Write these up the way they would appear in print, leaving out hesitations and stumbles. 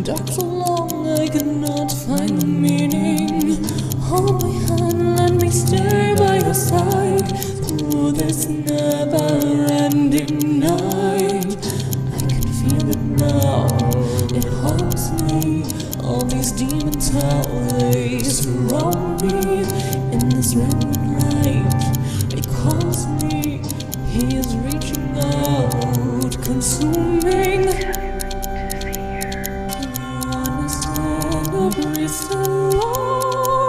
Dark so long I cannot find the meaning. Hold my hand, let me stay by your side through this never-ending night. I can feel it now, it haunts me. All these demons, how they surround me. In this red light, it calls me. He is reaching out, consuming.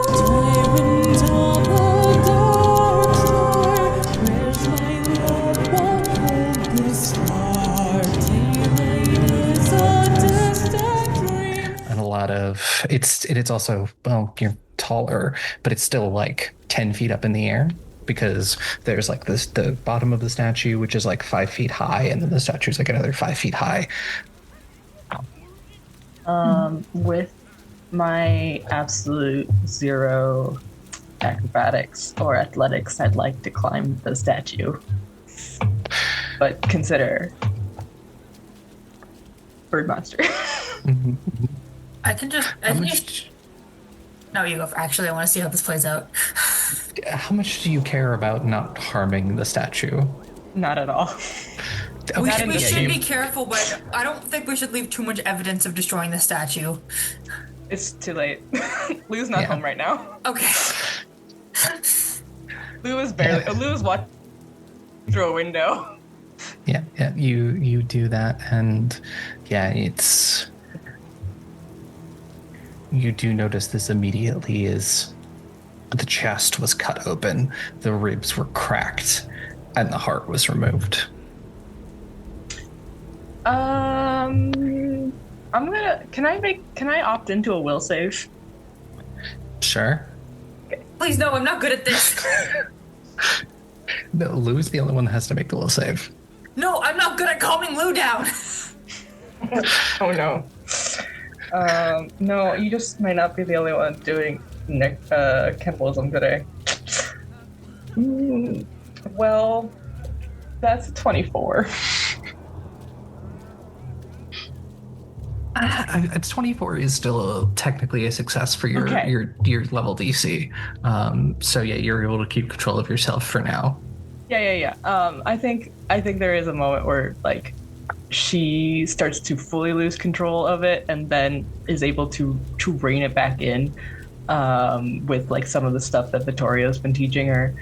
Tyrant of the dark side, where's my love? What hold this heart? Daylight is a distant dream. And a lot of it's also, well, you're taller, but it's still like 10 feet up in the air, because there's like the bottom of the statue, which is like 5 feet high, and then the statue's like another 5 feet high. With my absolute zero acrobatics or athletics, I'd like to climb the statue. But consider Birdmonster. I can just... No, you go. Actually, I want to see how this plays out. How much do you care about not harming the statue? Not at all. Okay. We should be careful, but I don't think we should leave too much evidence of destroying the statue. It's too late. Lou's not home right now. Okay. Lou is watching through a window. Yeah, you do that, and it's... You do notice this immediately is the chest was cut open, the ribs were cracked, and the heart was removed. Can I opt into a will save? Sure. Okay. Please, no, I'm not good at this. No, Lou's the only one that has to make the will save. No, I'm not good at calming Lou down. Oh no. No, you just might not be the only one doing cannibalism today. Well, that's 24. It's 24 is still technically a success for your level DC. So you're able to keep control of yourself for now. Yeah. I think there is a moment where like she starts to fully lose control of it, and then is able to rein it back in with like some of the stuff that Vittorio's been teaching her.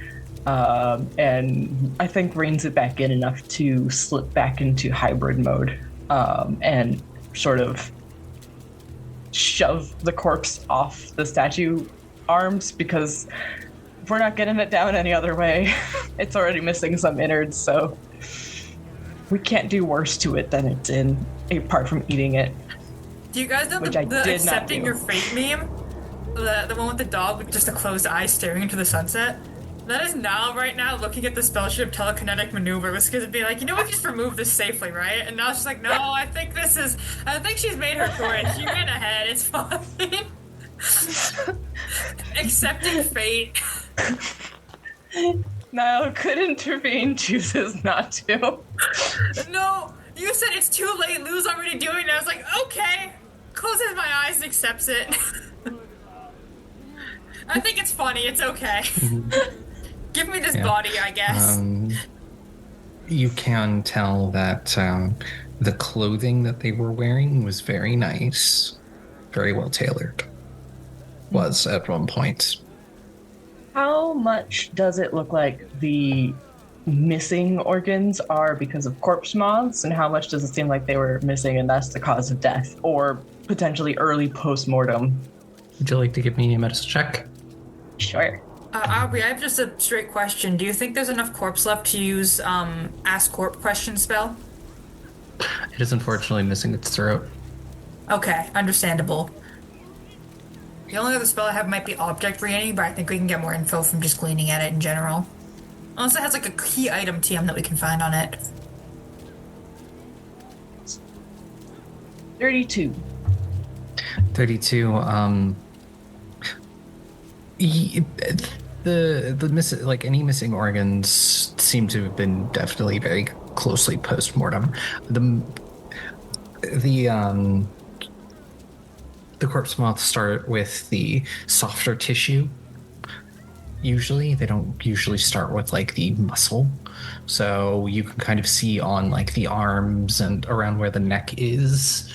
And I think reins it back in enough to slip back into hybrid mode and sort of shove the corpse off the statue arms, because we're not getting it down any other way. It's already missing some innards, so we can't do worse to it than it's in, apart from eating it. Do you guys know the accepting your fate meme? The one with the dog with just a closed eye staring into the sunset? That is now, right now, looking at the spellship telekinetic maneuver, was going to be like, we just remove this safely, right? And now she's like, no, I think she's made her choice. She went ahead, it's fine. Accepting fate. Niall could intervene, chooses not to. No, you said it's too late, Lou's already doing it. I was like, okay. Closes my eyes and accepts it. I think it's funny, it's okay. Give me this body, I guess. You can tell that the clothing that they were wearing was very nice, very well tailored. Was at one point. How much does it look like the missing organs are because of corpse moths, and how much does it seem like they were missing and that's the cause of death, or potentially early post-mortem? Would you like to give me a medicine check? Sure. Aubrey, I have just a straight question. Do you think there's enough corpse left to use Ask Corp question spell? It is unfortunately missing its throat. Okay, understandable. The only other spell I have might be object reading, but I think we can get more info from just gleaning at it in general. Unless it has like a key item TM that we can find on it. 32. 32. The missing, like any missing organs seem to have been definitely very closely post-mortem. The corpse moths start with the softer tissue. Usually, they don't usually start with like the muscle. So you can kind of see on like the arms and around where the neck is,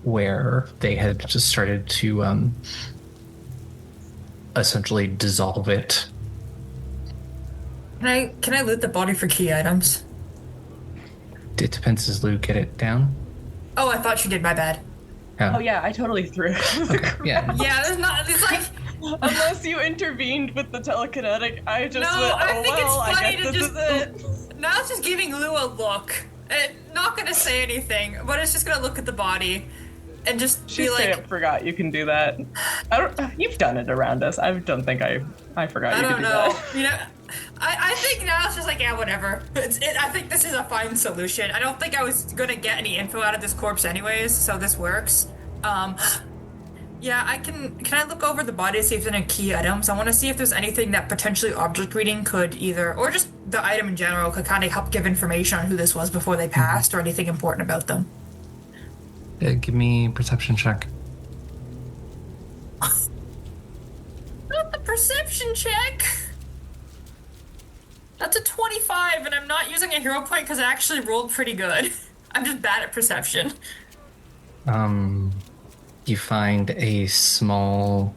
where they had just started to essentially dissolve it. Can I loot the body for key items? It depends. Does Lou get it down? Oh, I thought she did. My bad. Oh yeah, I totally threw it. Okay, yeah. Yeah, there's not. It's like. Unless you intervened with the telekinetic, I just No, went, oh I think well, it's funny I guess to this just. is it. Now it's just giving Lou a look. Not gonna say anything, but it's just gonna look at the body, and just She be straight like. up forgot you can do that. I don't. You've done it around us. I don't think I forgot I you don't could do know. that. You know, I think now it's just like, yeah, whatever. I think this is a fine solution. I don't think I was gonna get any info out of this corpse anyways, so this works. Yeah, can I look over the body to see if there's any key items? I want to see if there's anything that potentially object reading could either, or just the item in general could kind of help give information on who this was before they passed, or anything important about them. Give me a perception check. Not the perception check! That's a 25, and I'm not using a hero point because I actually rolled pretty good. I'm just bad at perception. You find a small,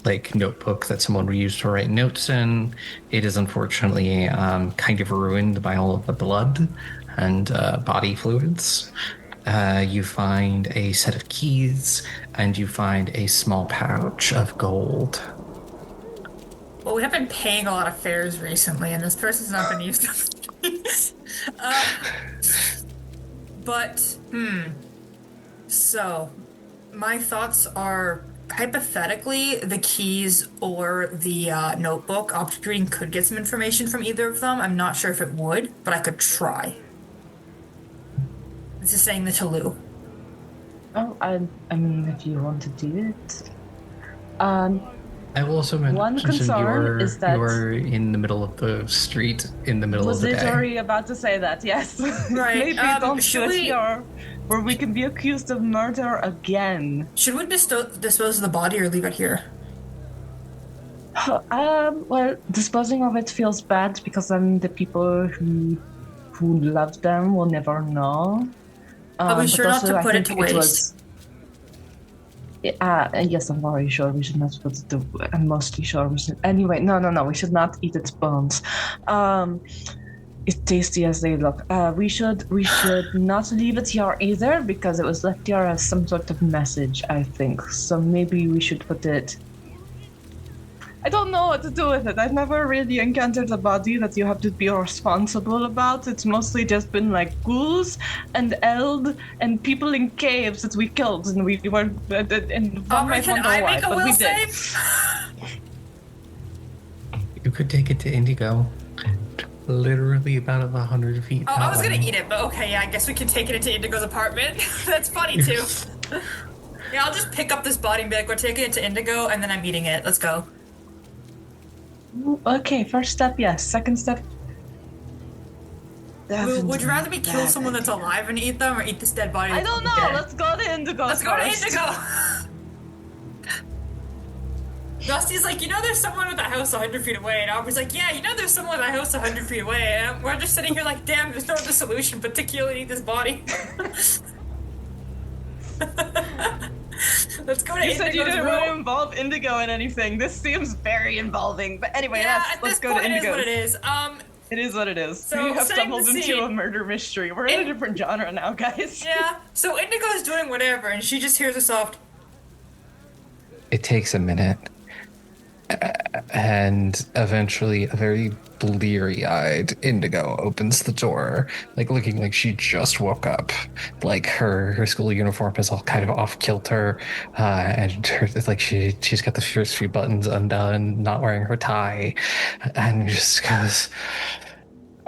like, notebook that someone would use to write notes in. It is unfortunately kind of ruined by all of the blood and body fluids. You find a set of keys, and you find a small pouch of gold. Well, we have been paying a lot of fares recently, and this person's not been used to But, so, my thoughts are, hypothetically, the keys or the notebook, object reading could get some information from either of them. I'm not sure if it would, but I could try. This is saying the to Lou. Oh, I mean, if you want to do it. I will also One mention concern is that you are in the middle of the street, in the middle of the day. Was literally about to say that, yes. Right. Maybe don't do it here, where we can be accused of murder again. Should we dispose of the body or leave it here? Well, disposing of it feels bad because then the people who love them will never know. Are we sure not to put it to waste? Yes, I'm very sure we should not put it to. I'm mostly sure we should. Anyway, no, we should not eat its bones. It's tasty as they look. We should not leave it here either because it was left here as some sort of message, I think. So maybe we should put it. I don't know what to do with it. I've never really encountered a body that you have to be responsible about. It's mostly just been like ghouls and eld and people in caves that we killed, and we were. And Aubrey, can I make a will save? You could take it to Indigo. Literally about 100 feet. Oh, I was gonna eat it, but okay, yeah, I guess we can take it into Indigo's apartment. That's funny too. Yeah, I'll just pick up this body and be like, we're taking it to Indigo, and then I'm eating it. Let's go. Okay, first step, yes. Second step. Would you rather me kill someone that's alive and eat them, or eat this dead body? I don't know. Let's go to Indigo. Let's go to Indigo. Dusty's like, there's someone with a house 100 feet away, and Aubrey's like, yeah, there's someone with a house 100 feet away, and we're just sitting here like, damn, there's no other solution but to kill and eat this body. Let's go to Indigo's. You said you didn't room. want to involve Indigo in anything. This seems very involving. But anyway, yeah, let's go to Indigo. Indigo. It is what it is. It is what it is. So, we have setting stumbled the into scene. a murder mystery. We're in a different genre now, guys. Yeah, so Indigo's doing whatever, and she just hears a soft... It takes a minute. And eventually a very bleary-eyed Indigo opens the door, like looking like she just woke up. Like her school uniform is all kind of off-kilter, and it's like she's got the first few buttons undone, not wearing her tie, and just goes,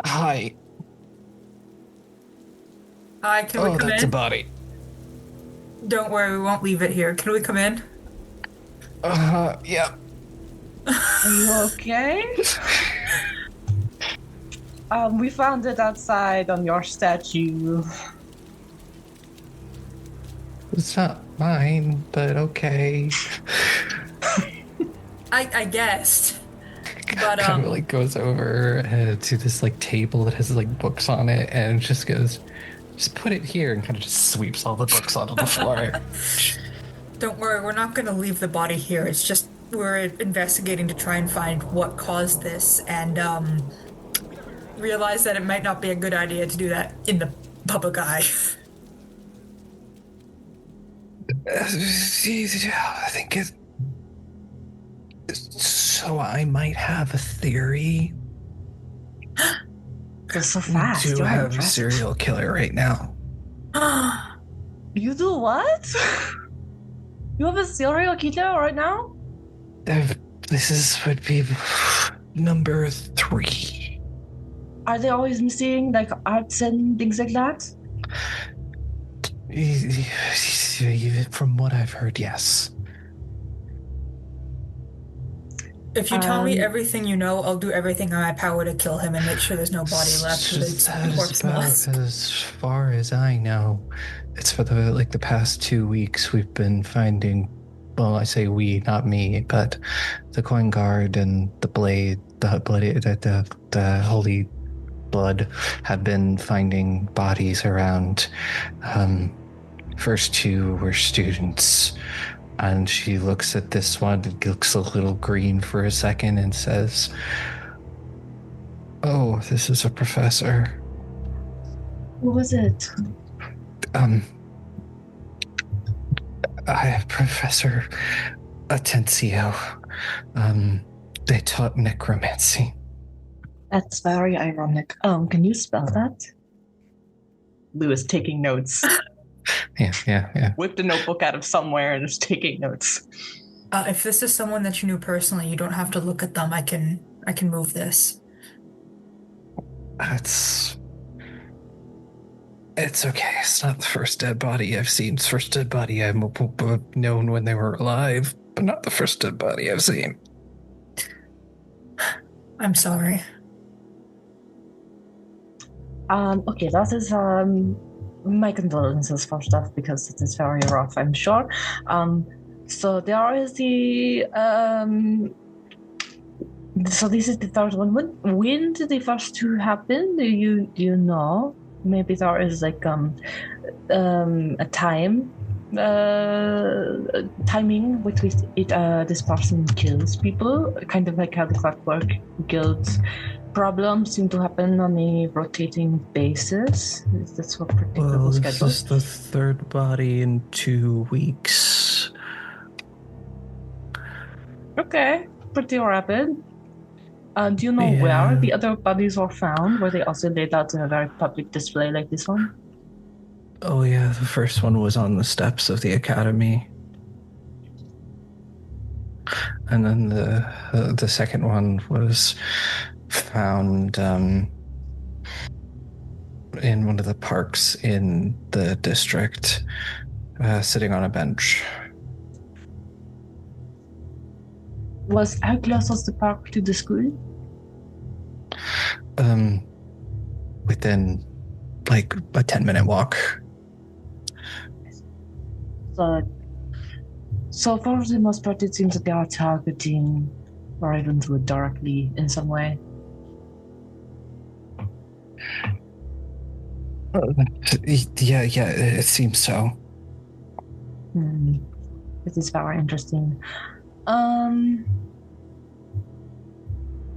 "Hi." Hi, can we come in? Oh, that's a body. Don't worry, we won't leave it here. Can we come in? Yeah. Are you okay? We found it outside on your statue. It's not mine, but okay. I guessed. But, kind of like goes over to this like table that has like books on it and just goes, just put it here, and kind of just sweeps all the books onto the floor. Don't worry, we're not going to leave the body here. It's just we're investigating to try and find what caused this, and realize that it might not be a good idea to do that in the public eye. I think it. So I might have a theory. You're so fast. We do You're have impressive. a serial killer right now. You do what? You have a serial killer right now? This would be number 3. Are they always missing like arts and things like that? From what I've heard, yes. If you tell me everything you know, I'll do everything in my power to kill him and make sure there's no body left. That is about as far as I know. It's for the past 2 weeks we've been finding. Well, I say we, not me, but the coin guard and the blade, the holy blood have been finding bodies around. First 2 were students. And she looks at this one, it looks a little green for a second, and says, "Oh, this is a professor." Who was it? Professor Atencio. They taught necromancy. That's very ironic. Can you spell that? Lou is taking notes. Yeah. Whipped a notebook out of somewhere and is taking notes. If this is someone that you knew personally, you don't have to look at them. I can move this. It's okay. It's not the first dead body I've seen. It's the first dead body I've known when they were alive, but not the first dead body I've seen. I'm sorry. Okay, that is my condolences first off, because it is very rough, I'm sure. So there is the so this is the third one. When did the first 2 happen? Do you know? Maybe there is like a timing with which this person kills people, kind of like how the Clockwork Guild's problems seem to happen on a rotating basis. Is this a predictable schedule? This is the 3rd body in 2 weeks. Okay, pretty rapid. Do you know where the other bodies were found? Were they also laid out in a very public display like this one? Oh yeah, the first one was on the steps of the academy. And then the second one was found in one of the parks in the district, sitting on a bench. How close was the park to the school? Within like a 10-minute walk. So for the most part, it seems that they are targeting Ravenswood directly in some way. Yeah, it seems so. This is very interesting.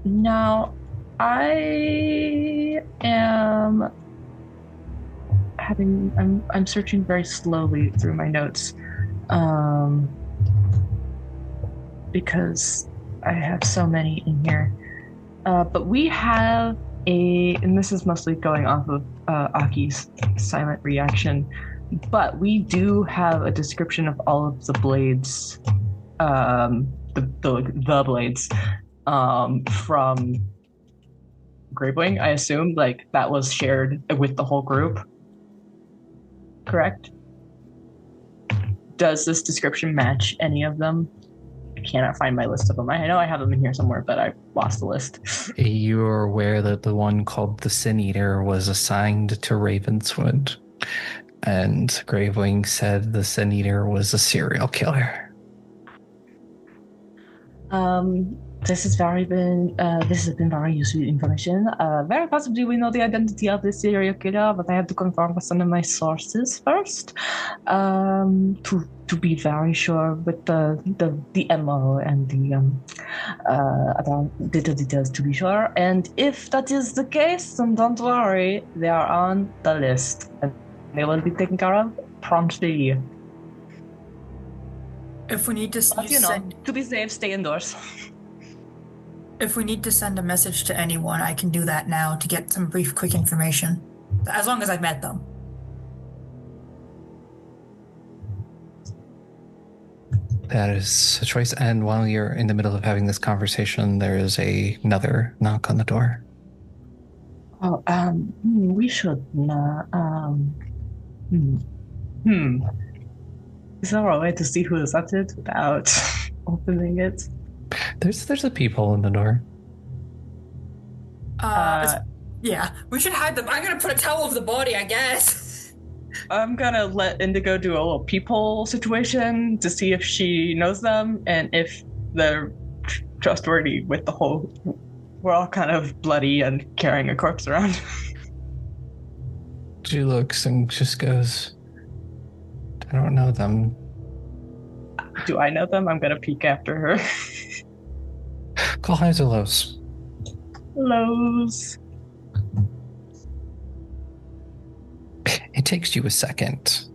Now, I am I'm searching very slowly through my notes, because I have so many in here. But we have and this is mostly going off of Aki's silent reaction, but we do have a description of all of the blades, the blades, from Gravewing. I assume like that was shared with the whole group. Correct? Does this description match any of them? I cannot find my list of them. I know I have them in here somewhere, but I lost the list. You're aware that the one called the Sin Eater was assigned to Ravenswood, and Gravewing said the Sin Eater was a serial killer. This has been very useful information. Very possibly we know the identity of the serial killer, but I have to confirm with some of my sources first, to be very sure with the MO and the other details to be sure. And if that is the case, then don't worry, they are on the list and they will be taken care of promptly. If we need to, to be safe, stay indoors. If we need to send a message to anyone, I can do that now to get some brief, quick information. As long as I've met them. That is a choice. And while you're in the middle of having this conversation, there is another knock on the door. Oh, we should not, Is there a way to see who is at it without opening it? There's a peephole in the door. Yeah, we should hide them. I'm gonna put a towel over the body, I guess. I'm gonna let Indigo do a little peephole situation to see if she knows them and if they're trustworthy with the whole... We're all kind of bloody and carrying a corpse around. She looks and just goes, I don't know them. Do I know them? I'm gonna peek after her. Call highs or lows? Lows. It takes you a second.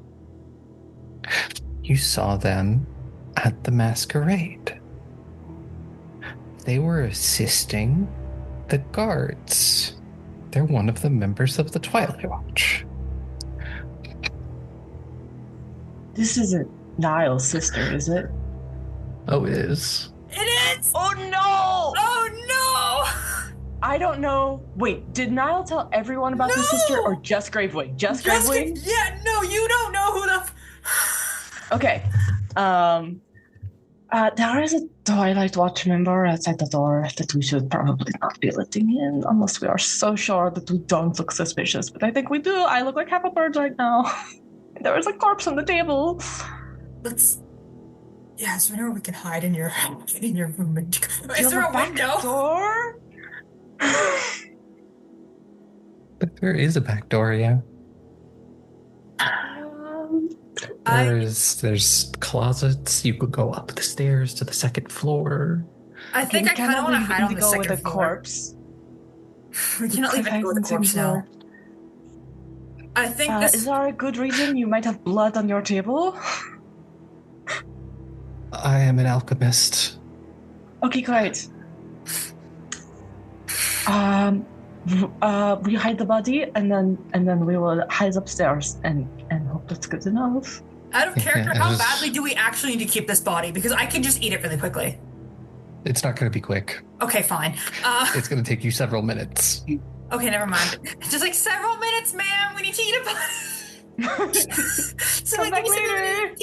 You saw them at the masquerade. They were assisting the guards. They're one of the members of the Twilight Watch. This isn't Niall's sister, is it? Oh, it is. It is! Oh no! Oh no! I don't know. Wait, did Nihil tell everyone about their sister or just Gravewing? Just Gravewing? Yeah, no, you don't know who the... Okay. There is a Twilight Watch member outside the door that we should probably not be letting in unless we are so sure that we don't look suspicious. But I think we do. I look like half a bird right now. There is a corpse on the table. Yeah, is there anywhere we can hide in your room? Is there a window? Door? But there is a back door, yeah. There's closets. You could go up the stairs to the second floor. I think I kind of want to hide on the second with a floor. Corpse. We cannot leave Indigo with a corpse now. I think this... Is there a good reason you might have blood on your table? I am an alchemist. Okay, great. We hide the body and then we will hide upstairs and hope that's good enough. Out of character, how badly do we actually need to keep this body? Because I can just eat it really quickly. It's not going to be quick. Okay, fine. It's going to take you several minutes. Okay, never mind. Just like several minutes, ma'am. We need to eat a body. So come back later.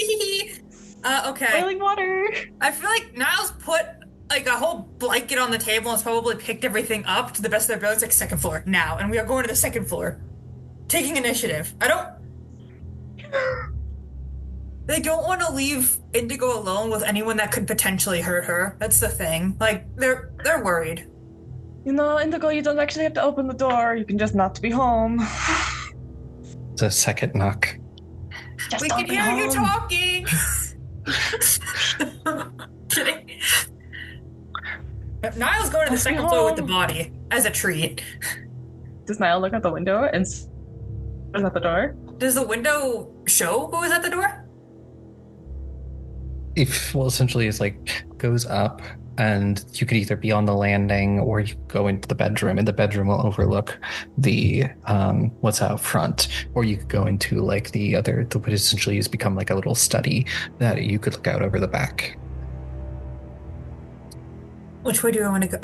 Okay. Boiling water. I feel like Niall's put like a whole blanket on the table and has probably picked everything up to the best of their abilities, like second floor now, and we are going to the second floor, taking initiative. They don't want to leave Indigo alone with anyone that could potentially hurt her. That's the thing. Like they're worried. You know, Indigo, you don't actually have to open the door. You can just not be home. It's a second knock. Just we can hear home. you talking. Kidding. Niall's going to the second floor with the body. as a treat. Does Nihil look out the window and is at the door? Does the window show who is at the door? Essentially it's like goes up, and you could either be on the landing or you go into the bedroom, and the bedroom will overlook the what's out front, or you could go into like the what essentially has become like a little study that you could look out over the back. Which way do I want to go?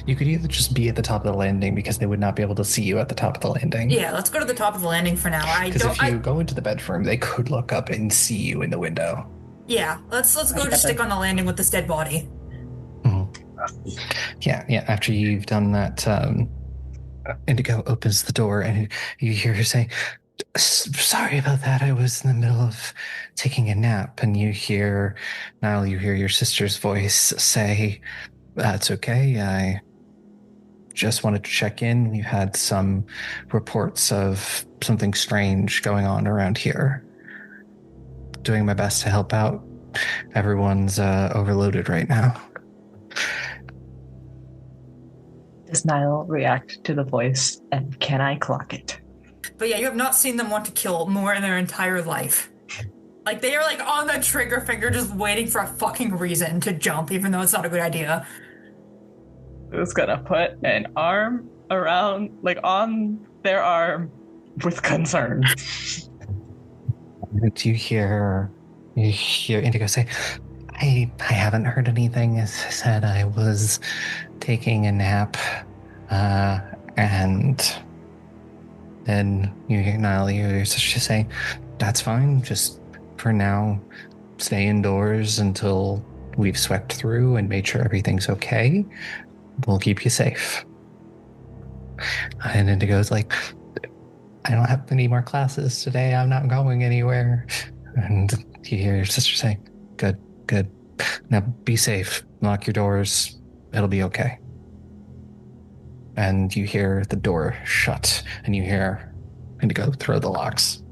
You could either just be at the top of the landing because they would not be able to see you at the top of the landing. Yeah, let's go to the top of the landing for now. Because if you go into the bedroom, they could look up and see you in the window. Yeah, let's go just stick on the landing with this dead body. Mm-hmm. Yeah. After you've done that, Indigo opens the door and you hear her say, "Sorry about that. I was in the middle of taking a nap." And you hear your sister's voice say, "That's okay. I just wanted to check in. We've had some reports of something strange going on around here. Doing my best to help out. Everyone's overloaded right now." Does Nihil react to the voice, and can I clock it? But yeah, you have not seen them want to kill more in their entire life. Like, they are like on the trigger finger just waiting for a fucking reason to jump, even though it's not a good idea. Who's gonna put an arm around, like on their arm with concern? You hear Indigo say, I haven't heard anything. As I said, I was taking a nap, and then you hear Nihil, your sister say, "That's fine. Just for now, stay indoors until we've swept through and made sure everything's okay. We'll keep you safe." And Indigo's like, "I don't have any more classes today. I'm not going anywhere." And you hear your sister saying, Good. Now be safe. Lock your doors. It'll be okay." And you hear the door shut, and you hear Indigo throw the locks.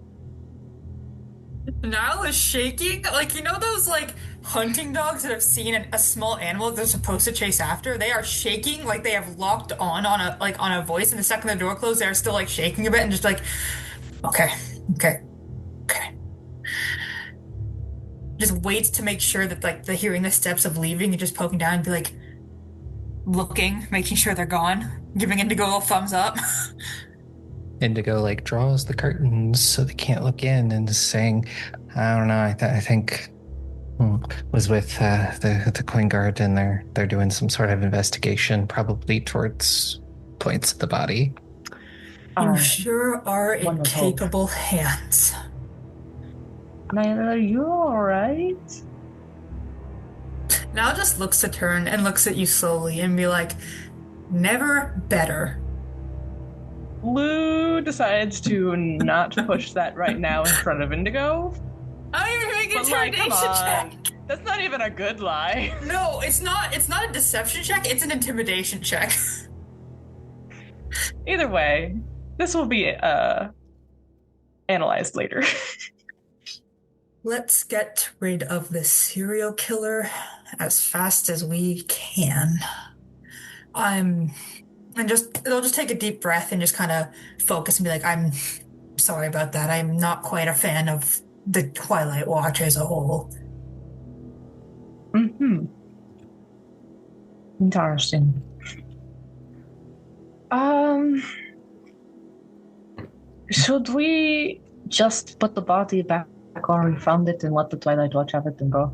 Nihil is shaking. Like, you know those, like, hunting dogs that have seen a small animal that they're supposed to chase after? They are shaking like they have locked on a voice, and the second the door closed, they're still, like, shaking a bit and just like, okay. Just waits to make sure that, like, they're hearing the steps of leaving and just poking down and be like, looking, making sure they're gone, giving Indigo a little thumbs up. Indigo, like, draws the curtains so they can't look in, and is saying, "I don't know, I think was with the Coin Guard, and they're doing some sort of investigation, probably towards points of the body." You sure are in capable hands. Nihil, are you alright? Now just looks to turn and looks at you slowly and be like, never better. Lou decides to not push that right now in front of Indigo. I'm even making a intimidation check. That's not even a good lie. No, it's not a deception check, it's an intimidation check. Either way, this will be analyzed later. Let's get rid of this serial killer as fast as we can. They'll just take a deep breath and just kind of focus and be like, "I'm sorry about that. I'm not quite a fan of the Twilight Watch as a whole." Mm-hmm. Interesting. Should we just put the body back or we found it and let the Twilight Watch have it and go?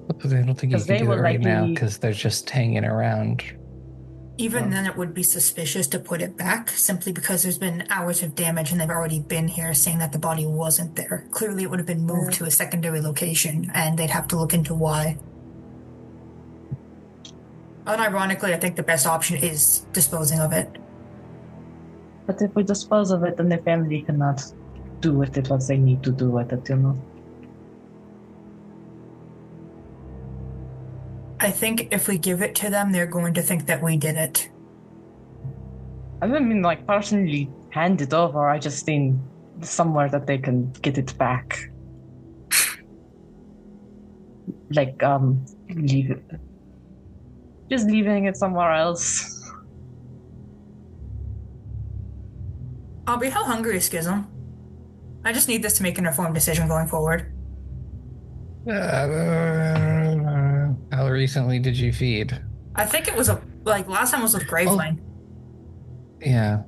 I don't think you can do it right now because they're just hanging around. Even then, it would be suspicious to put it back, simply because there's been hours of damage and they've already been here saying that the body wasn't there. Clearly, it would have been moved to a secondary location, and they'd have to look into why. Unironically, I think the best option is disposing of it. But if we dispose of it, then the family cannot do with it what they need to do with it, you know? I think if we give it to them, they're going to think that we did it. I don't mean, like, personally hand it over. I just mean somewhere that they can get it back. Like, leave it. just leaving it somewhere else. Aubrey, how hungry is Schism? I just need this to make an informed decision going forward. How recently did you feed? I think it was last time was with Gravewing. Yeah,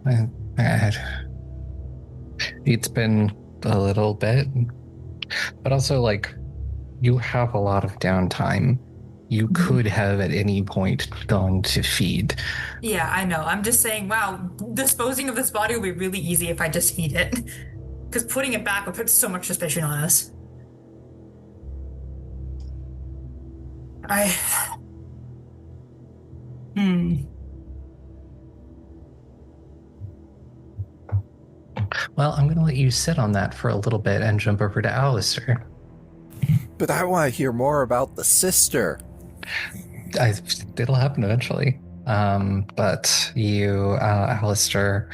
it's been a little bit, but also like you have a lot of downtime. You could have at any point gone to feed. Yeah, I know. I'm just saying, wow, disposing of this body will be really easy if I just eat it. Because putting it back would put so much suspicion on us. Well, I'm going to let you sit on that for a little bit and jump over to Alistair. But I want to hear more about the sister. It'll happen eventually. But you, Alistair,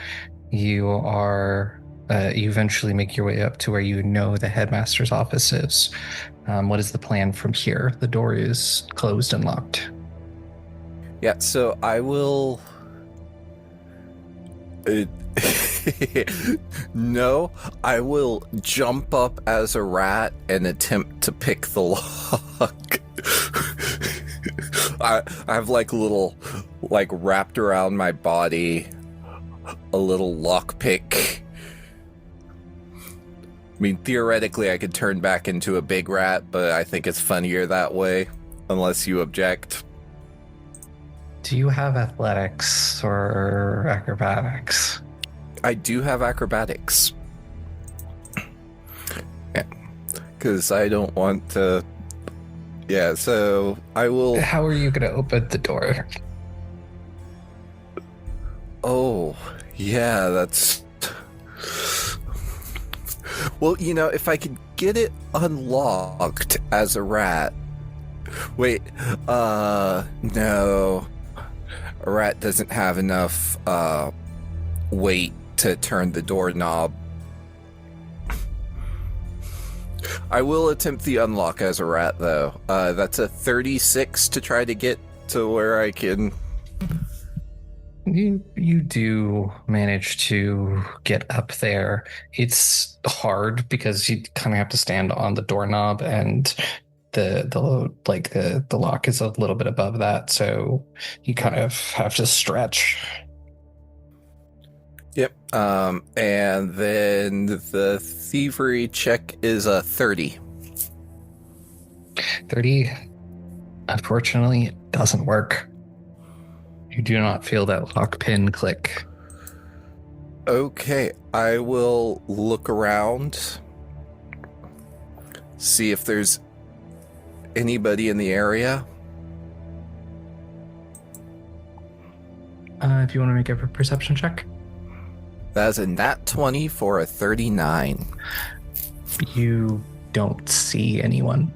you eventually make your way up to where you know the headmaster's office is. What is the plan from here? The door is closed and locked. Yeah, so I will... No, I will jump up as a rat and attempt to pick the lock. I have wrapped around my body a little lockpick. I mean, theoretically, I could turn back into a big rat, but I think it's funnier that way, unless you object. Do you have athletics or acrobatics? I do have acrobatics. Yeah, because I don't want to... Yeah, so I will... How are you going to open the door? Oh, yeah, that's... Well, if I could get it unlocked as a rat... Wait, no. A rat doesn't have enough, weight to turn the doorknob. I will attempt the unlock as a rat, though. That's a 36 to try to get to where I can... You do manage to get up there. It's hard because you kind of have to stand on the doorknob, and the lock is a little bit above that, so you kind of have to stretch. Yep. And then the thievery check is a 30. 30, unfortunately, doesn't work. You do not feel that lock pin click. Okay, I will look around, see if there's anybody in the area. If you want to make a perception check. That is a nat 20 for a 39. You don't see anyone.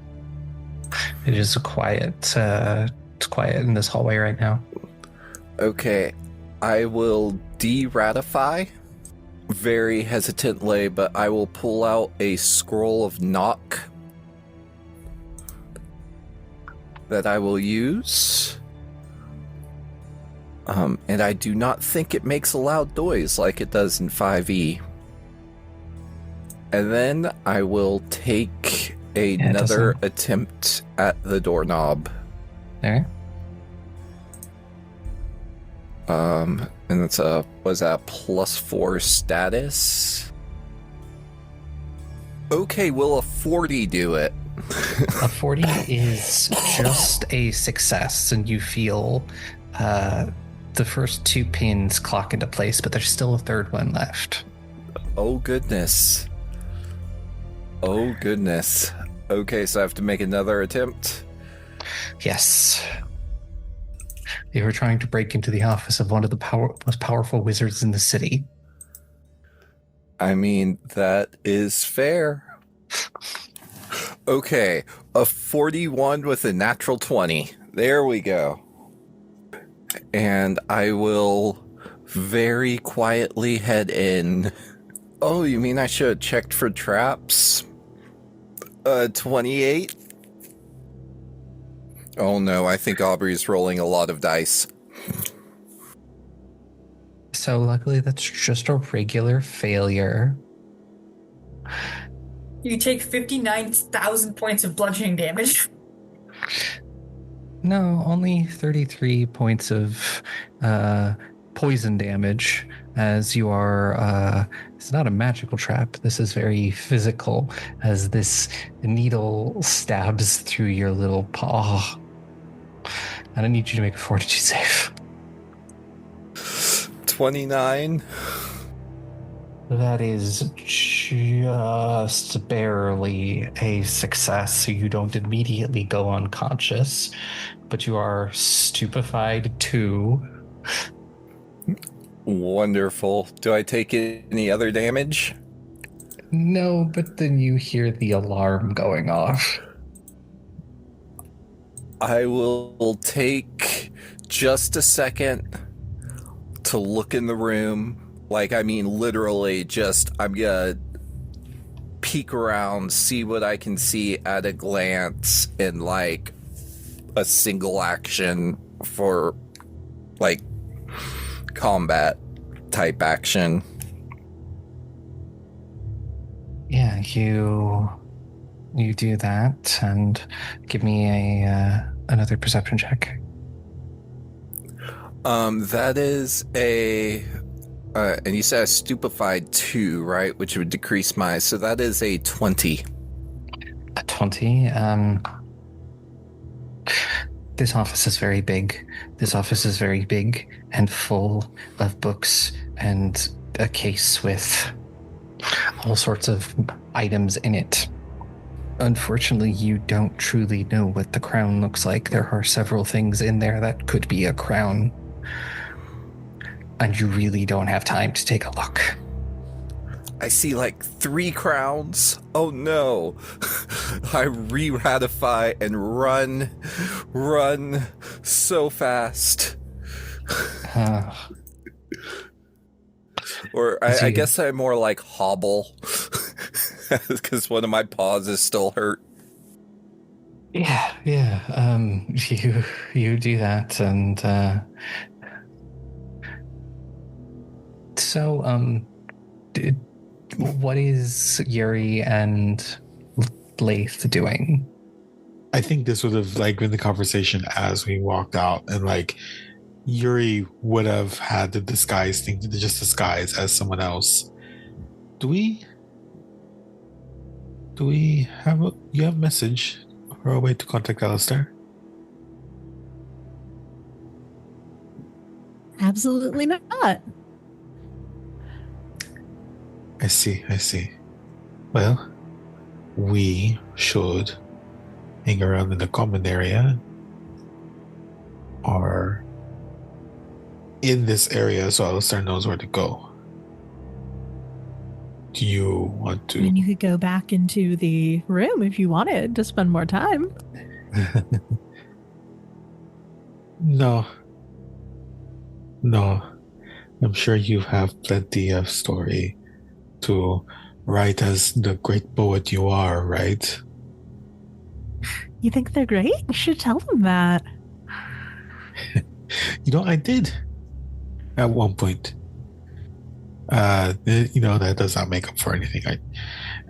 It is quiet. It's quiet in this hallway right now. Okay, I will de-ratify very hesitantly, but I will pull out a scroll of knock that I will use. And I do not think it makes a loud noise like it does in 5e. And then I will take another attempt at the doorknob. There. And it's was that +4 status? Okay, will a 40 do it? A 40 is just a success, and you feel the first 2 pins clock into place, but there's still a third one left. Oh, goodness. Oh, goodness. Okay, so I have to make another attempt? Yes. They were trying to break into the office of one of the most powerful wizards in the city. I mean, that is fair. Okay, a 41 with a natural 20. There we go. And I will very quietly head in. Oh, you mean I should have checked for traps? 28? Oh no, I think Aubrey's rolling a lot of dice. So luckily that's just a regular failure. You take 59,000 points of bludgeoning damage. No, only 33 points of poison damage, as you are, it's not a magical trap. This is very physical, as this needle stabs through your little paw. And I need you to make a fortitude save. 29. That is just barely a success, so you don't immediately go unconscious, but you are stupefied too. Wonderful. Do I take any other damage? No, but then you hear the alarm going off. I will take just a second to look in the room. Like, I mean, literally just, I'm gonna peek around, see what I can see at a glance in, like, a single action for, like, combat type action. Yeah, you do that, and give me another perception check. That is a... and you said stupefied 2, right? Which would decrease my... So that is a 20. A 20? This office is very big. This office is very big and full of books and a case with all sorts of items in it. Unfortunately, you don't truly know what the crown looks like. There are several things in there that could be a crown. And you really don't have time to take a look. I see like 3 crowns. Oh no. I re-ratify and run so fast. Or I guess I more like hobble because one of my paws is still hurt. Yeah. You do that, and so what is Yuri and Laeth doing? I think this would have like been the conversation as we walked out, and like Yuri would have had the disguise thing to just disguise as someone else. Do we have you have a message or a way to contact Alistair? Absolutely not. I see. Well, we should hang around in the common area or in this area so Alistair knows where to go. Do you want to? I mean, you could go back into the room if you wanted to spend more time. No. I'm sure you have plenty of story to write as the great poet you are, right? You think they're great? You should tell them that. I did at one point. That does not make up for anything.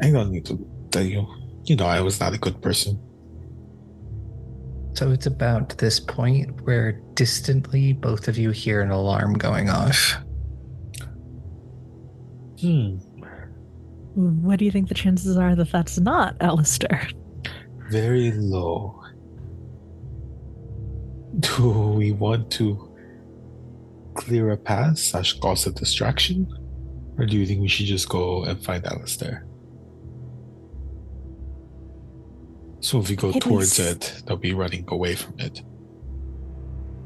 I don't need to tell you. I was not a good person. So it's about this point where distantly both of you hear an alarm going off. What do you think the chances are that that's not Alistair? Very low. Do we want to clear a path / cause a distraction? Or do you think we should just go and find Alistair? So if we go towards it, they'll be running away from it.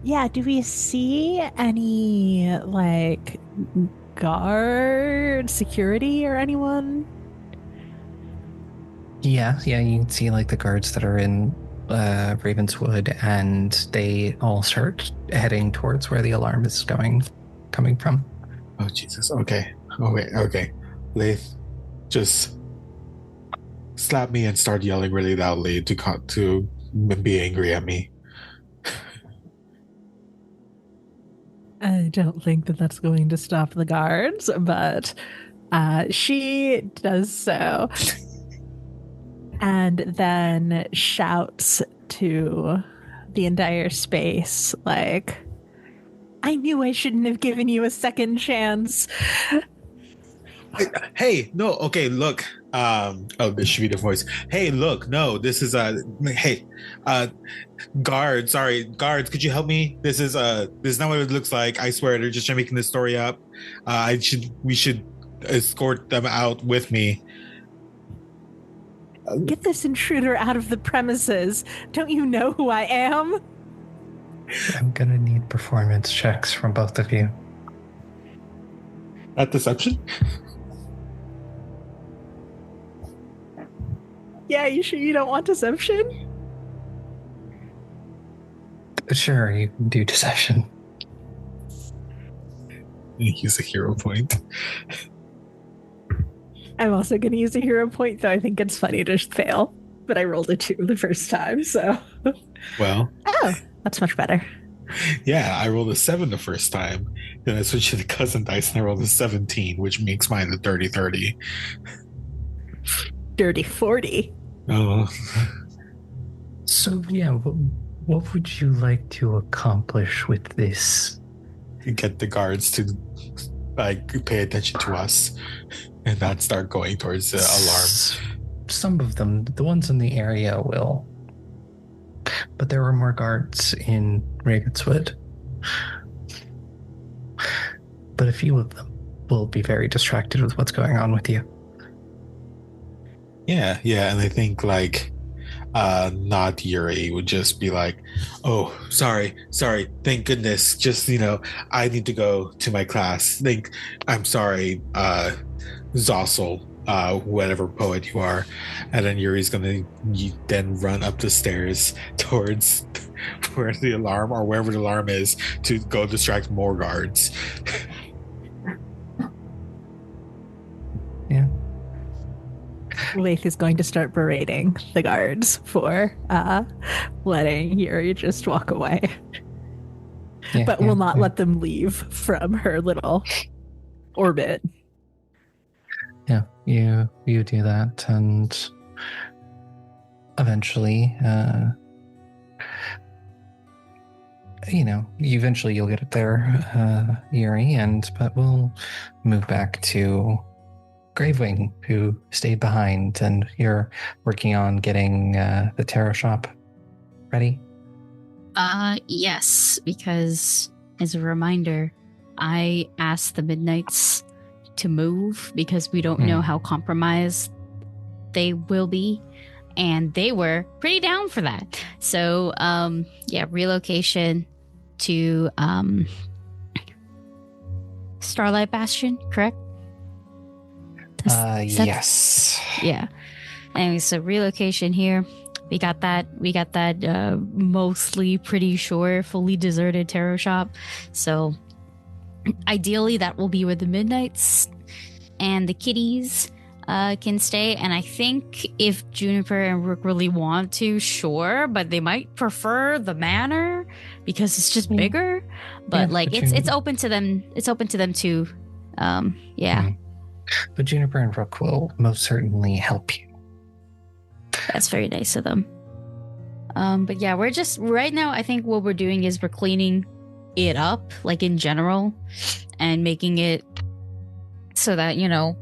Yeah, do we see any, like, guard, security, or anyone? Yeah, you can see like the guards that are in Ravenswood, and they all start heading towards where the alarm is coming from. Oh, Jesus. Okay. Okay. Laeth, just slap me and start yelling really loudly to be angry at me. I don't think that that's going to stop the guards, but she does so. And then shouts to the entire space, like, I knew I shouldn't have given you a second chance. Hey, no, okay, look. This should be the voice. Hey, look, no, this is guards, guards, could you help me? This is not what it looks like. I swear they're just making this story up. We should escort them out with me. Get this intruder out of the premises. Don't you know who I am? I'm gonna need performance checks from both of you. At deception? Yeah, you sure you don't want deception? Sure, you can do deception. Use a hero point. I'm also going to use a hero point, though I think it's funny to fail. But I rolled a 2 the first time, so... Well... Oh, that's much better. Yeah, I rolled a 7 the first time. Then I switched to the cousin dice and I rolled a 17, which makes mine a dirty 30. Dirty 40. Oh. So, yeah, what would you like to accomplish with this? Get the guards to, like, pay attention to us and not start going towards the alarm. Some of them, the ones in the area will. But there are more guards in Ravenswood. But a few of them will be very distracted with what's going on with you. Yeah, and I think, like, not Yuri would just be like, oh, sorry, thank goodness, just, I need to go to my class. I'm sorry, Zossel, whatever poet you are. And then Yuri's gonna then run up the stairs towards where the alarm, or wherever the alarm is, to go distract more guards. Yeah. Laeth is going to start berating the guards for letting Yuri just walk away. But will not let them leave from her little orbit. Yeah, you do that, and eventually, you'll get it there, Yuri, but we'll move back to Gravewing, who stayed behind, and you're working on getting the tarot shop ready? Yes, because as a reminder, I asked the Midnights to move because we don't know how compromised they will be, and they were pretty down for that. So, relocation to Starlight Bastion, correct? Yes. Yeah. Anyway, so relocation here. We got that mostly pretty sure fully deserted tarot shop. So ideally that will be where the Midnights and the kitties can stay. And I think if Juniper and Rook really want to, sure, but they might prefer the manor because it's just bigger. But it's open to them. It's open to them too. But Juniper and Rook will most certainly help you. That's very nice of them. But yeah, we're just right now, I think what we're doing is we're cleaning it up, like in general, and making it so that,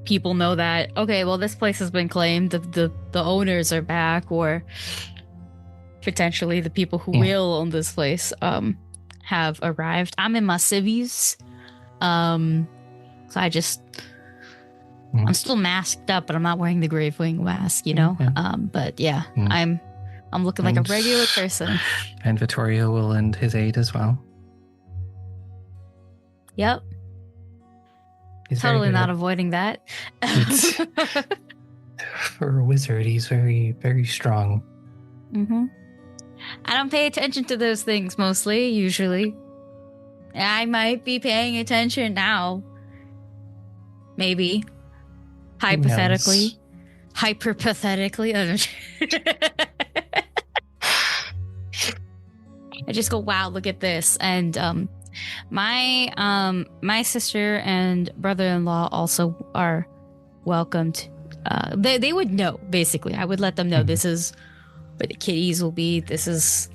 people know that, okay, well, this place has been claimed, the owners are back, or potentially the people who will own this place have arrived. I'm in my civvies. So I'm still masked up, but I'm not wearing the Gravewing mask, But yeah, I'm looking like a regular person. And Vittorio will lend his aid as well. Yep. He's totally not avoiding that. For a wizard, he's very, very strong. Mm-hmm. I don't pay attention to those things mostly, usually. I might be paying attention now. Maybe. Hypothetically. Hyperpathetically. I just go, wow, look at this. And My sister and brother-in-law also are welcomed. They would know, basically. I would let them know this is where the kitties will be. This is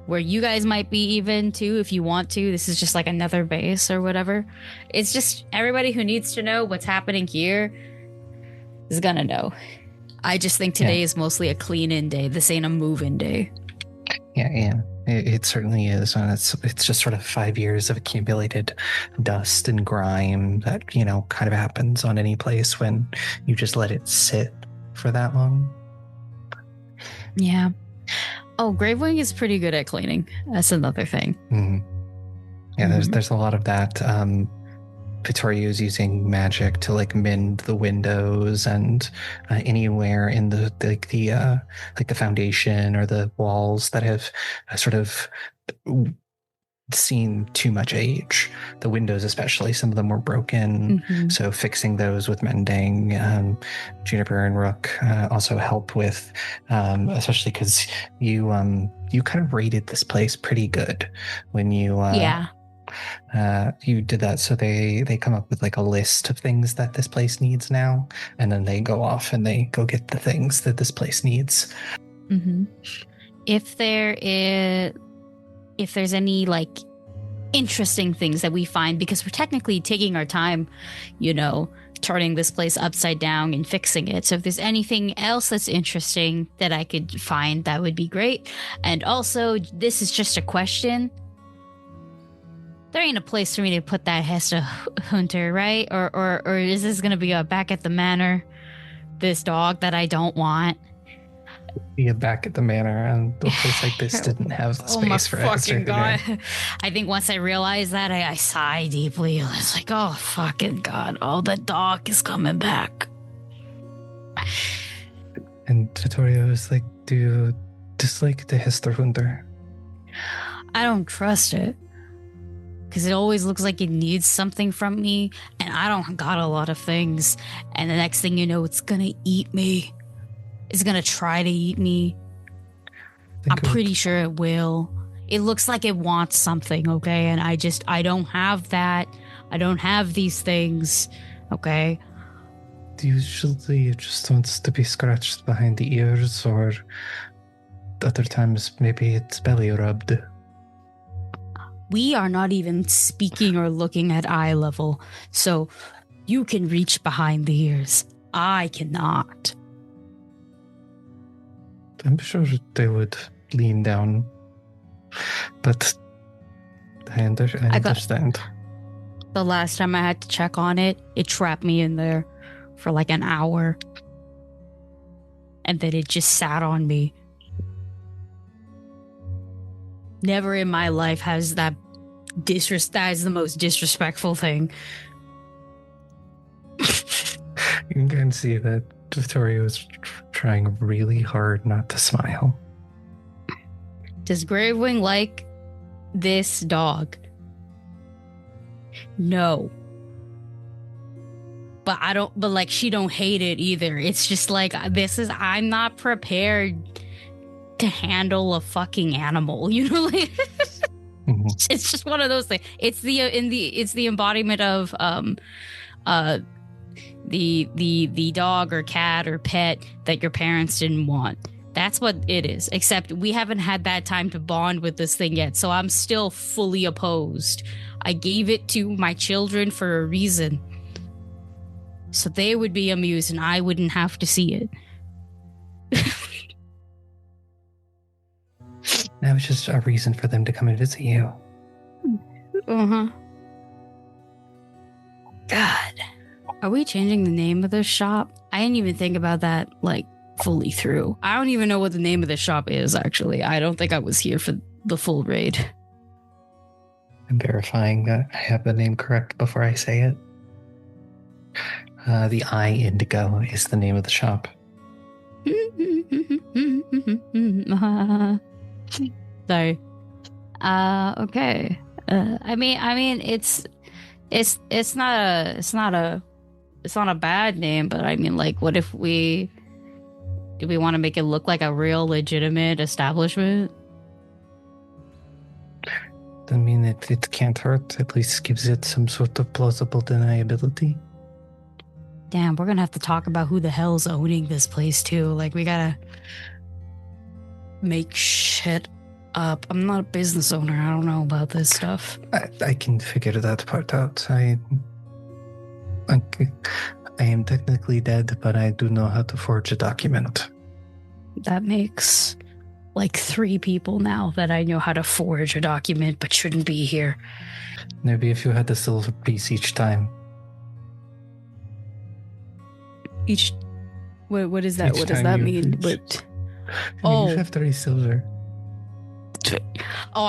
where you guys might be even too, if you want to. This is just like another base or whatever. It's just everybody who needs to know what's happening here is gonna know. I just think today is mostly a clean-in day. This ain't a move-in day. Yeah. It certainly is, and it's just sort of 5 years of accumulated dust and grime that kind of happens on any place when you just let it sit for that long. Yeah. Oh, Gravewing is pretty good at cleaning. That's another thing. Mm-hmm. Yeah, there's a lot of that. Vittorio's using magic to like mend the windows and anywhere in the foundation or the walls that have sort of seen too much age. The windows, especially, some of them were broken. So fixing those with mending. Juniper and Rook also help with, especially because you kind of rated this place pretty good when you you did that. So they come up with like a list of things that this place needs now, and then they go off and they go get the things that this place needs. If there's any like interesting things that we find, because we're technically taking our time, turning this place upside down and fixing it. So if there's anything else that's interesting that I could find, that would be great. And also, this is just a question. There ain't a place for me to put that Hester Hunter, right? Or is this going to be a back at the manor? This dog that I don't want? Be a back at the manor, and a place like this didn't have the space for Hester. God. I think once I realized that, I sighed deeply. I was like, oh, fucking God. Oh, the dog is coming back. And Vittorio is like, do you dislike the Hester Hunter? I don't trust it. Because it always looks like it needs something from me, and I don't got a lot of things. And the next thing you know, it's gonna eat me. It's gonna try to eat me. I'm pretty sure it will. It looks like it wants something, okay? And I don't have that. I don't have these things, okay? Usually it just wants to be scratched behind the ears, or other times maybe it's belly rubbed. We are not even speaking or looking at eye level, so you can reach behind the ears. I cannot. I'm sure they would lean down, but I understand. The last time I had to check on it, it trapped me in there for like an hour, and then it just sat on me. Never in my life has that that is the most disrespectful thing. You can see that Vittorio is trying really hard not to smile. Does Gravewing like this dog? No. But she don't hate it either. It's just like, I'm not prepared to handle a fucking animal, It's just one of those things. It's the embodiment of the dog or cat or pet that your parents didn't want. That's what it is. Except we haven't had that time to bond with this thing yet, so I'm still fully opposed. I gave it to my children for a reason, so they would be amused and I wouldn't have to see it. That was just a reason for them to come and visit you. God. Are we changing the name of this shop? I didn't even think about that, fully through. I don't even know what the name of this shop is, actually. I don't think I was here for the full raid. I'm verifying that I have the name correct before I say it. The Eye Indigo is the name of the shop. Sorry. Okay. I mean, it's not a bad name, but I mean, what if do we want to make it look like a real legitimate establishment? I mean, it can't hurt. At least gives it some sort of plausible deniability. Damn, we're gonna have to talk about who the hell's owning this place too. Like, we gotta make shit up. I'm not a business owner. I don't know about this stuff. I can figure that part out. I am technically dead, but I do know how to forge a document. That makes like 3 people now that I know how to forge a document, but shouldn't be here. Maybe if you had a silver piece each time. What is that? What does that mean? But you have 3 silver. Oh,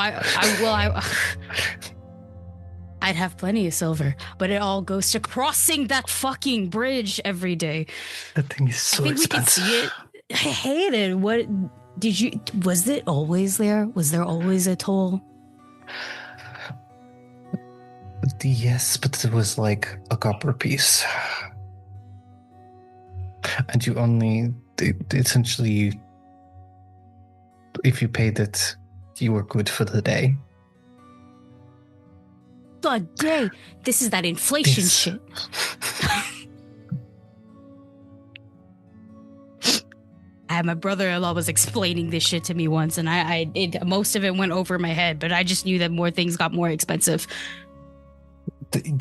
I'd have plenty of silver, but it all goes to crossing that fucking bridge every day. That thing is so expensive. We can see it. I hate it. What did you? Was it always there? Was there always a toll? Yes, but it was like a copper piece, and you only essentially, if you paid it, you were good for the day. The day. This is that inflation shit. My brother-in-law was explaining this shit to me once, and most of it went over my head, but I just knew that more things got more expensive.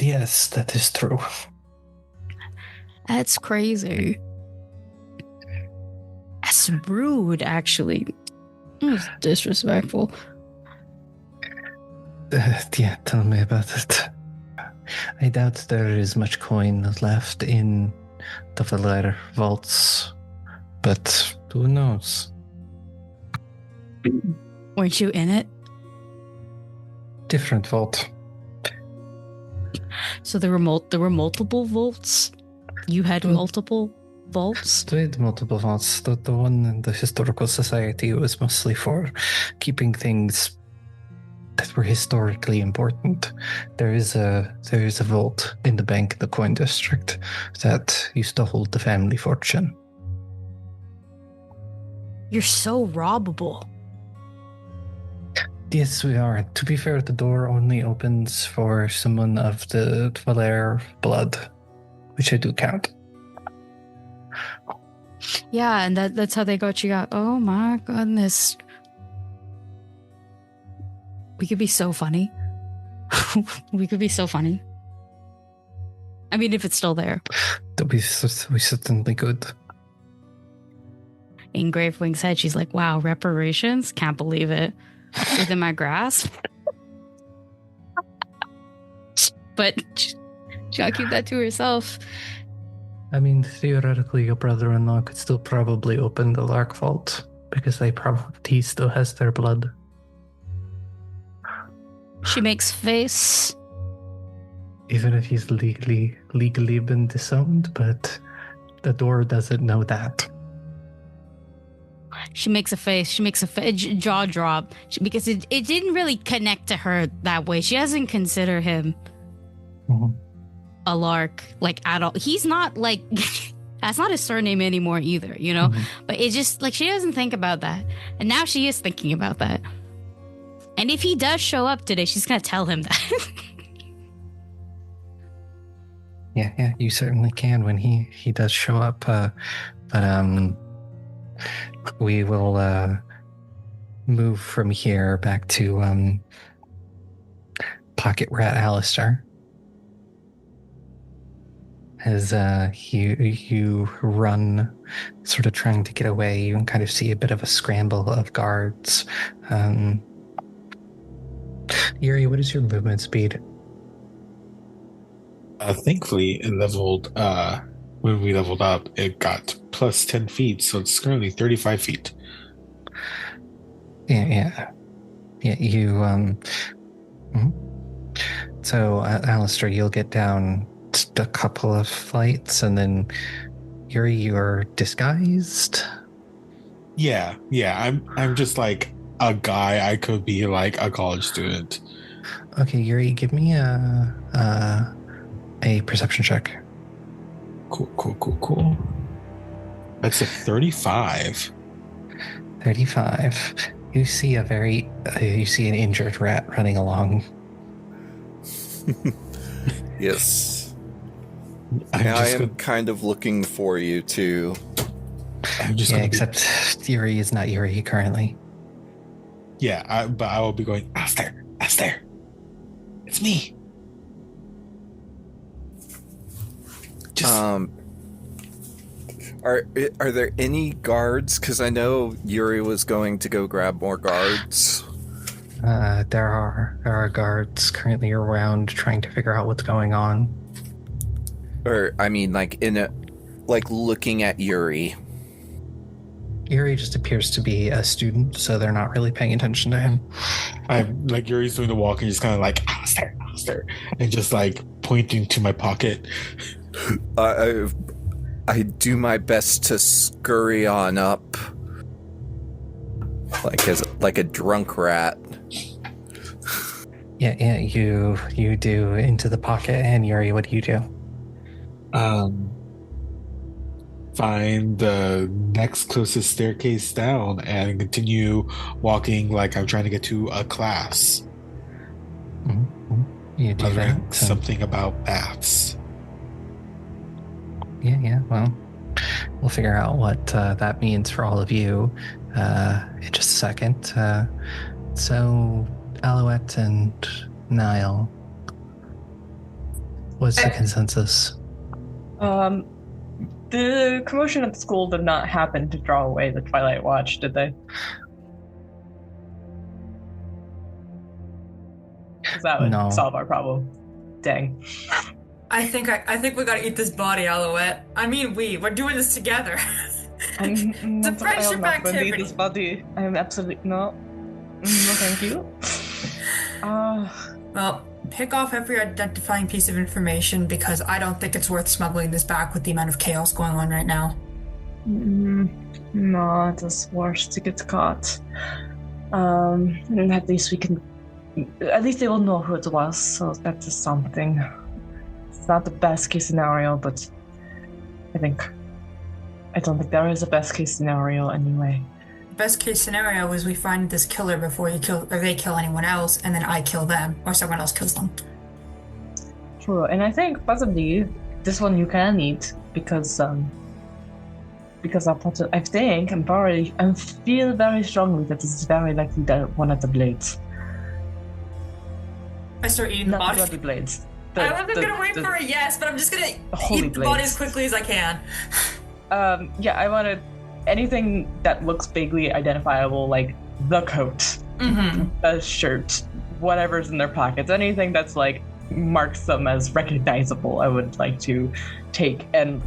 Yes, that is true. That's crazy. That's rude, actually. It's disrespectful. Yeah, tell me about it. I doubt there is much coin left in the Valer vaults, but who knows? Weren't you in it? Different vault. So there were multiple vaults? You had multiple vaults? We had multiple vaults. The one in the Historical Society was mostly for keeping things that were historically important. There is a vault in the bank in the coin district that used to hold the family fortune. You're so robbable. Yes, we are. To be fair, the door only opens for someone of the Valer blood, which I do count. Yeah, and that's how they got you out. Oh my goodness. We could be so funny. We could be so funny. I mean, if it's still there. We certainly could. In Gravewing's head, she's like, wow, reparations? Can't believe it. Within my grasp. But she gotta keep that to herself. I mean, theoretically, your brother-in-law could still probably open the Lark Vault because he still has their blood. She makes face. Even if he's legally been disowned, but the door doesn't know that. She makes a face. She makes a jaw drop because it didn't really connect to her that way. She doesn't consider him a Lark like at all. He's not like that's not his surname anymore either, you know. But it's just like she doesn't think about that, and now she is thinking about that. And if he does show up today, she's gonna tell him that. Yeah, you certainly can when he does show up. But we will move from here back to Pocket Rat Alistair. As you run, sort of trying to get away, you can kind of see a bit of a scramble of guards. Yuri, what is your movement speed? Thankfully, it leveled. When we leveled up, it got plus 10 feet, so it's currently 35 feet. Yeah. You So, Alistair, you'll get down a couple of flights, and then Yuri, you're disguised. Yeah. I'm just like a guy. I could be like a college student. Okay, Yuri, give me a perception check. Cool. That's a 35. 35. You see you see an injured rat running along. Yes. I am kind of looking for you too. Except Yuri is not Yuri currently. Yeah, but I will be going, Alistair, it's me. Are there any guards? Because I know Yuri was going to go grab more guards. There are guards currently around trying to figure out what's going on. Or I mean, like looking at Yuri. Yuri just appears to be a student, so they're not really paying attention to him. I'm like Yuri's doing the walk and just kind of like Alistair, and just like pointing to my pocket. I do my best to scurry on up, like a drunk rat. Yeah, you do into the pocket, and Yuri, what do you do? Find the next closest staircase down and continue walking like I'm trying to get to a class. Mm-hmm. You do that. Something about bats. Yeah. Well, we'll figure out what that means for all of you in just a second. So, Alouette and Nihil, what's the consensus? The commotion at the school did not happen to draw away the Twilight Watch, did they? Because that would solve our problem. Dang. I think we gotta eat this body, Alouette. I mean, we're doing this together. It's a friendship activity. This body. I am absolutely no, thank you. Well, pick off every identifying piece of information because I don't think it's worth smuggling this back with the amount of chaos going on right now. No, it is worse to get caught. And at least they will know who it was, so that is something. It's not the best case scenario, but I don't think there is a best case scenario anyway. Best case scenario is we find this killer before they kill anyone else, and then I kill them, or someone else kills them. True, and I think possibly this one you can eat because I feel very strongly that this is very likely the one of the blades. I start eating the body. Not the bloody blades. I wasn't gonna wait for a yes, but I'm just gonna eat the body as quickly as I can. I wanted anything that looks vaguely identifiable, like the coat, the shirt, whatever's in their pockets, anything that's like marks them as recognizable, I would like to take. And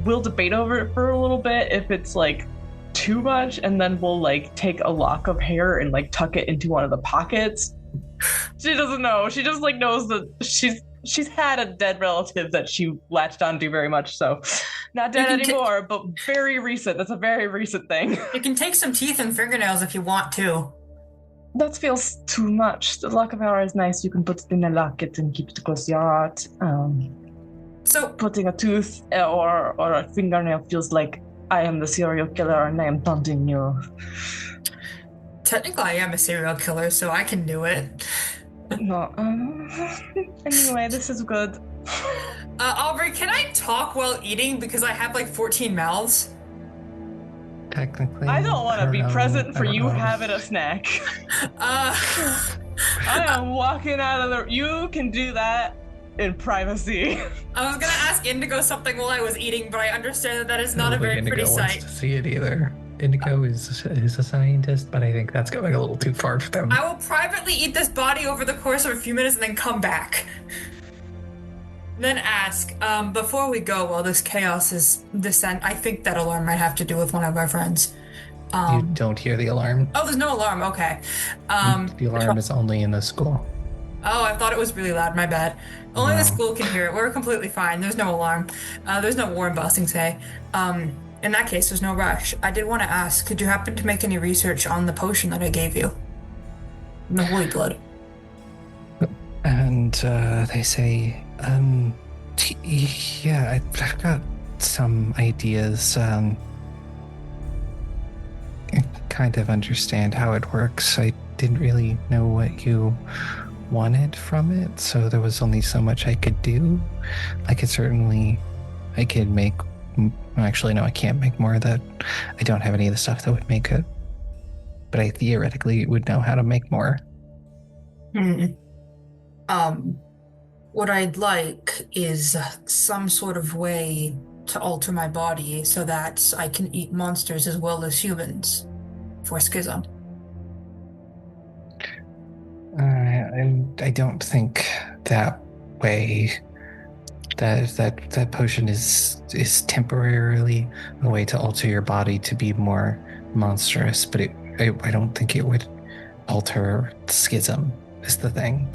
we'll debate over it for a little bit if it's like too much, and then we'll like take a lock of hair and like tuck it into one of the pockets. She doesn't know. She just like knows that she's had a dead relative that she latched onto very much so. Not dead anymore, but very recent. That's a very recent thing. You can take some teeth and fingernails if you want to. That feels too much. The lock of hair is nice. You can put it in a locket and keep it close to your heart. So putting a tooth or a fingernail feels like I am the serial killer and I am taunting you. Technically, I am a serial killer, so I can do it. No. Anyway, this is good. Aubrey, can I talk while eating because I have like 14 mouths? Technically. I don't want to be present for you having a snack. I am walking out of the... You can do that in privacy. I was going to ask Indigo something while I was eating, but I understand that is not a very pretty sight. Wants to see it either. Indigo is a scientist, but I think that's going a little too far for them. I will privately eat this body over the course of a few minutes and then come back. Then ask, before we go, while this chaos is descent, I think that alarm might have to do with one of our friends. You don't hear the alarm? Oh, there's no alarm, okay. The alarm is only in the school. Oh, I thought it was really loud, my bad. Only the school can hear it. We're completely fine. There's no alarm. There's no war busting, say. In that case, there's no rush. I did want to ask, could you happen to make any research on the potion that I gave you? The holy blood. And they say, I've got some ideas. kind of understand how it works. I didn't really know what you wanted from it, so there was only so much I could do. I could make... Actually, no, I can't make more of that. I don't have any of the stuff that would make it. But I theoretically would know how to make more. What I'd like is some sort of way to alter my body so that I can eat monsters as well as humans for Schism. I don't think that way. That potion is temporarily a way to alter your body to be more monstrous, but I don't think it would alter Schism, is the thing.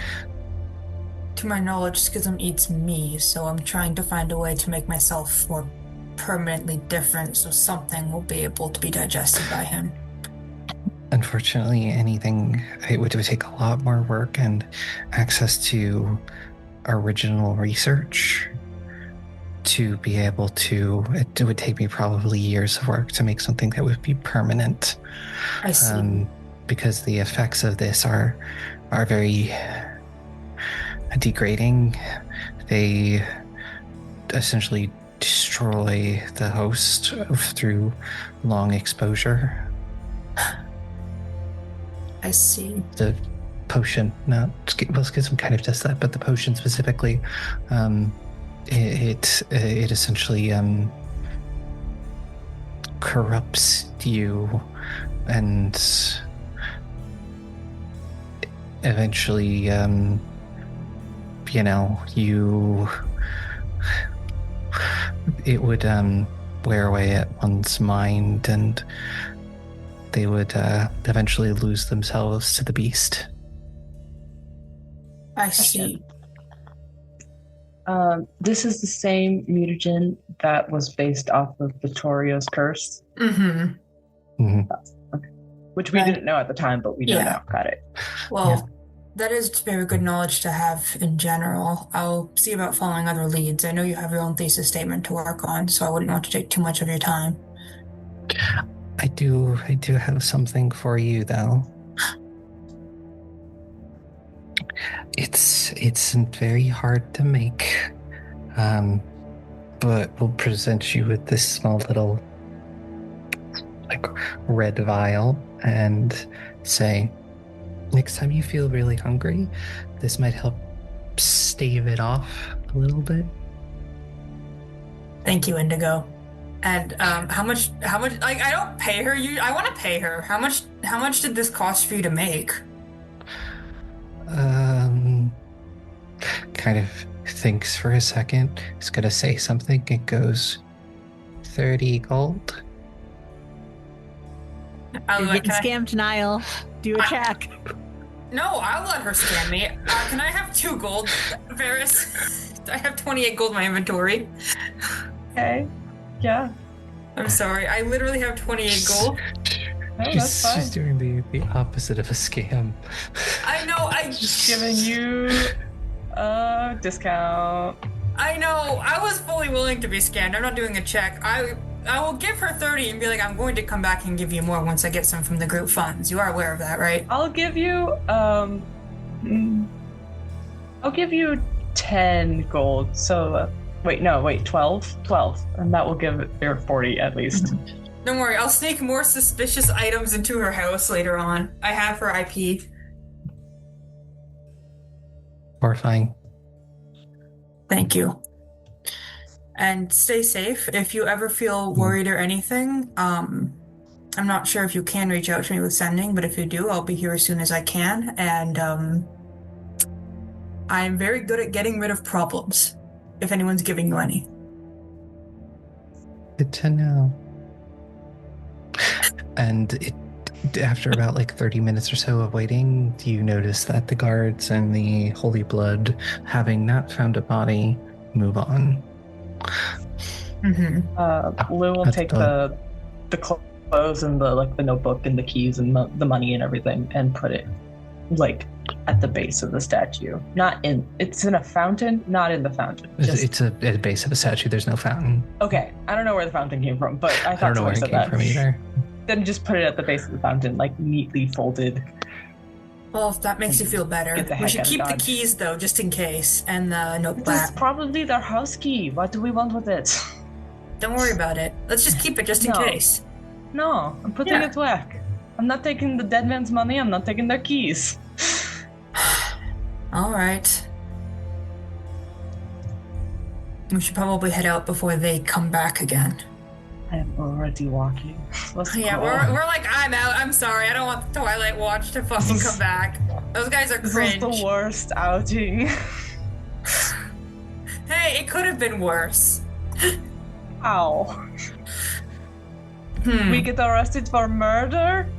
To my knowledge, Schism eats me, so I'm trying to find a way to make myself more permanently different so something will be able to be digested by him. Unfortunately, it would take a lot more work and access to original research to be able to... It would take me probably years of work to make something that would be permanent. I see. Because the effects of this are very degrading. They essentially destroy the host through long exposure. I see. The potion, Schism kind of does that, but the potion specifically, it essentially corrupts you, and eventually, it would wear away at one's mind, and they would eventually lose themselves to the beast. I see. This is the same mutagen that was based off of Vittorio's curse. Okay. Which we didn't know at the time, but we know now. Got it. Well, that is very good knowledge to have in general. I'll see about following other leads. I know you have your own thesis statement to work on, so I wouldn't want to take too much of your time. I do have something for you, though. It's very hard to make, but we'll present you with this small little red vial and say, next time you feel really hungry, this might help stave it off a little bit. Thank you, Indigo. And how much? Like, I don't pay her. I want to pay her. How much did this cost for you to make? Kind of thinks for a second. He's gonna say something. It goes 30 gold. You're getting scammed, Nihil. Do a check. No, I'll let her scam me. Can I have 2 gold, Farris? I have 28 gold in my inventory. Okay. Yeah. I'm sorry. I literally have 28 gold. No, that's fine. She's doing the opposite of a scam. I know. Just giving you a discount. I know. I was fully willing to be scammed. I'm not doing a check. I will give her 30 and be like, I'm going to come back and give you more once I get some from the group funds. You are aware of that, right? I'll give you 10 gold. So, 12, and that will give her 40 at least. Don't worry, I'll sneak more suspicious items into her house later on. I have her IP. Horrifying. Thank you. And stay safe. If you ever feel worried or anything, I'm not sure if you can reach out to me with sending, but if you do, I'll be here as soon as I can. And I'm very good at getting rid of problems, if anyone's giving you any. Good to know. And after about 30 minutes or so of waiting, you notice that the guards and the Holy Blood, having not found a body, move on. Lou will take the clothes and the notebook and the keys and the money and everything and put it at the base of the statue. It's in a fountain, not in the fountain. It's at the base of a statue. There's no fountain. Okay, I don't know where the fountain came from, but I thought I don't know where it came from either. then just put it at the base of the fountain, like neatly folded. Well, if that makes you feel better. We should keep the keys, though, just in case, and the notebook. This is probably their house key. What do we want with it? Don't worry about it. Let's just keep it just in case. No, I'm putting it back. I'm not taking the dead man's money. I'm not taking their keys. All right. We should probably head out before they come back again. I am already walking. Let's yeah, we're like, I'm out. I'm sorry. I don't want the Twilight Watch to fucking come back. Those guys are cringe. This was the worst outing. Hey, it could have been worse. Ow. We get arrested for murder?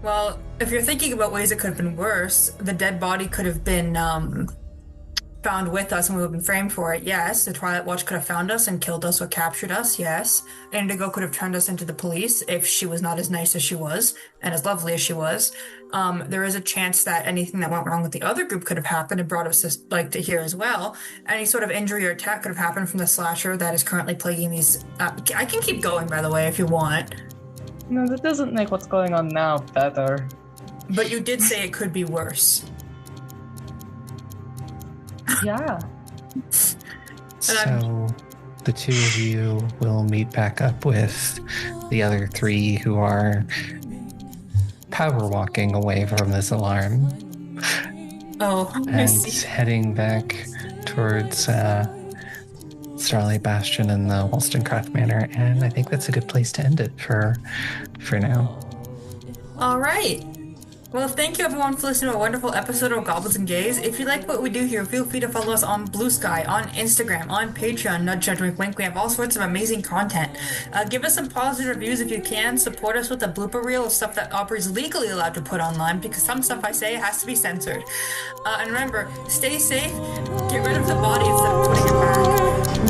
Well, if you're thinking about ways it could have been worse, the dead body could have been found with us and we would have been framed for it, yes. The Twilight Watch could have found us and killed us or captured us, yes. Indigo could have turned us into the police if she was not as nice as she was and as lovely as she was. There is a chance that anything that went wrong with the other group could have happened and brought us to here as well. Any sort of injury or attack could have happened from the slasher that is currently plaguing these. I can keep going, by the way, if you want. No, that doesn't make what's going on now better. But you did say it could be worse. Yeah. So the two of you will meet back up with the other three who are power walking away from this alarm. Oh, and heading back towards Starlight Bastion and the Wollstonecraft Manor, and I think that's a good place to end it for now. All right. Well, thank you everyone for listening to a wonderful episode of Goblins and Gays. If you like what we do here, feel free to follow us on Blue Sky, on Instagram, on Patreon, nudge, nudge, wink, wink. We have all sorts of amazing content. Give us some positive reviews if you can. Support us with a blooper reel of stuff that Aubrey's legally allowed to put online, because some stuff I say has to be censored. And remember, stay safe, get rid of the body instead of putting it back. And